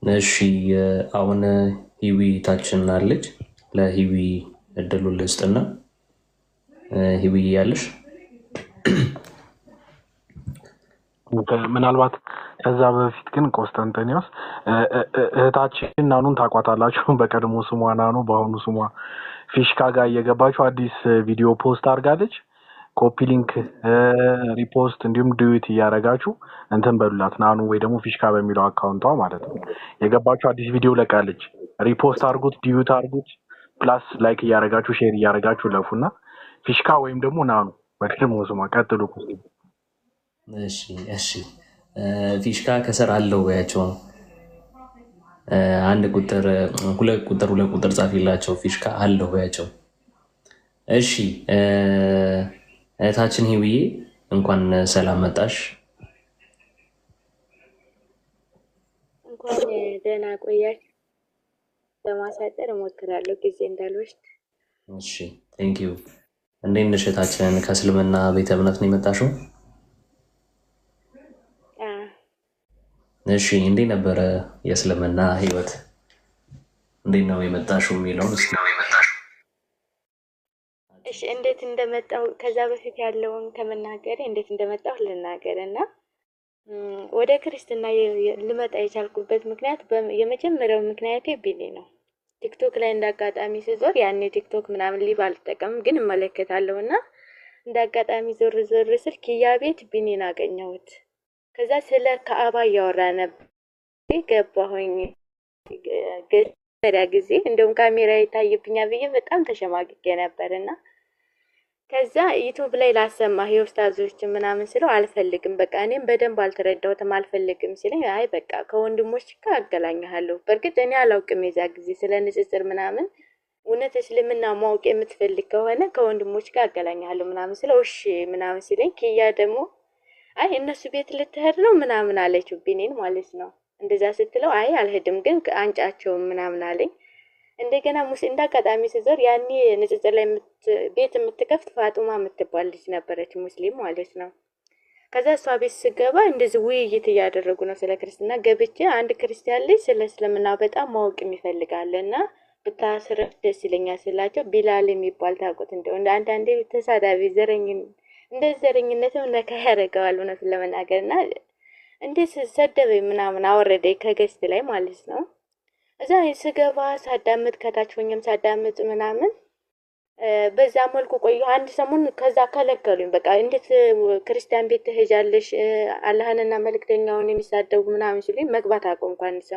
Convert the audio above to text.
እሺ አሁን ሂዊ ታችን አለች። ለሂዊ እድሉን ልስጥና ሂዊ ያለሽ ምናልባት ከዛ በፊት ግን ቆስጠንጠኒዎስ እህታችን ናኑን ታቋታላችሁ። በቀድሞ ስሟ ናኑ፣ በአሁኑ ስሟ ፊሽካ ጋር እየገባችሁ አዲስ ቪዲዮ ፖስት አድርጋለች። ኮፒ ሊንክ፣ ሪፖስት እንዲሁም ዲዩት እያደረጋችሁ እንትን በሉላት ናኑ፣ ወይ ደግሞ ፊሽካ በሚለው አካውንቷ ማለት ነው። የገባችሁ አዲስ ቪዲዮ ለቃለች። ሪፖስት አድርጉት፣ ዲዩት አድርጉት፣ ፕላስ ላይክ እያደረጋችሁ ሼር እያደረጋችሁ ለፉና ፊሽካ ወይም ደግሞ ናኑ በቀድሞ ስሟ ቀጥሉ። እሺ ፊሽካ ከስር አለው በያቸው። አንድ ቁጥር ሁለት ቁጥር ጻፊላቸው። ፊሽካ አለው በያቸው። እሺ እህታችን ሂዊዬ እንኳን ሰላም መጣሽ። እንኳን ደህና ቆያችሁ። ለማሳጠር እሞክራለሁ ጊዜ እንዳልወስድ። እሺ ቴንክ ዩ። እንዴት ነሽ እህታችን? ከእስልምና ቤተ እምነት ነው የመጣሽው? እሺ እንዴት ነበረ የእስልምና ህይወት? እንዴት ነው የመጣሽው የሚለውን እስኪ ነው የመጣሽው? እሺ እንዴት እንደመጣሁ ከዛ በፊት ያለውን ከመናገሬ እንዴት እንደመጣሁ ልናገር እና ወደ ክርስትና ልመጣ የቻልኩበት ምክንያት የመጀመሪያው ምክንያቴ ቢኒ ነው። ቲክቶክ ላይ እንዳጋጣሚ ስዞር ያኔ ቲክቶክ ምናምን ሊብ አልጠቀምም ግን እመለከታለሁ እና እንዳጋጣሚ ዞር ስል ኪያ ቤት ቢኒን አገኘሁት። ከዛ ስለ ከአባ እያወራ ነበር። ገባሁኝ። ገሪያ ጊዜ እንደውም ካሜራ ይታይብኛል ብዬ በጣም ተሸማግጌ ነበርና ከዛ ዩቲዩብ ላይ ላሰማህ የኡስታዞች ምናምን ስለው አልፈልግም፣ በቃ እኔም በደንብ አልተረዳሁትም አልፈልግም ሲለኝ አይ በቃ ከወንድሞች ጋር አገናኝሃለሁ። በእርግጥ እኔ አላውቅም የዛ ጊዜ ስለ ንጽጽር ምናምን። እውነት እስልምና ማወቅ የምትፈልግ ከሆነ ከወንድሞች ጋር አገናኝሃለሁ ምናምን ስለው እሺ ምናምን ሲለኝ ኪያ ደግሞ አይ እነሱ ቤት ልትሄድ ነው ምናምን አለችው፣ ቢኒን ማለት ነው። እንደዛ ስትለው አይ አልሄድም ግን አንጫቸው ምናምን አለኝ። እንደገና እንዳጋጣሚ ስዞር ያኔ ንጽጽር ላይ ቤት የምትከፍት ፋጡማ የምትባል ልጅ ነበረች፣ ሙስሊም ማለት ነው። ከዛ እሷ ቤት ስገባ እንደዚህ ውይይት እያደረጉ ነው ስለ ክርስትና። ገብቼ አንድ ክርስቲያን ልጅ ስለ እስልምና በጣም ማወቅ የሚፈልጋለና ብታስረፍ ደስ ይለኛል ስላቸው ቢላል የሚባል ታውቁት እንደው አንዳንዴ ተሳዳቢ እንደዚህ ዘረኝነትም ነካ ያደርገዋል እውነቱን ለመናገር እና እንዴት ሰደበኝ ምናምን አወረደኝ ከገስት ላይ ማለት ነው። እዛ ስገባ ሳዳምጥ ከታች ሆኜም ሳዳምጥ ምናምን በዛ መልኩ ቆየሁ አንድ ሰሞን። ከዛ ከለከሉኝ። በቃ እንዴት ክርስቲያን ቤት ትሄጃለሽ አላህንና መልእክተኛውን የሚሳደቡ ምናምን ሲሉኝ መግባት አቆምኩ አንድ ሰሞን።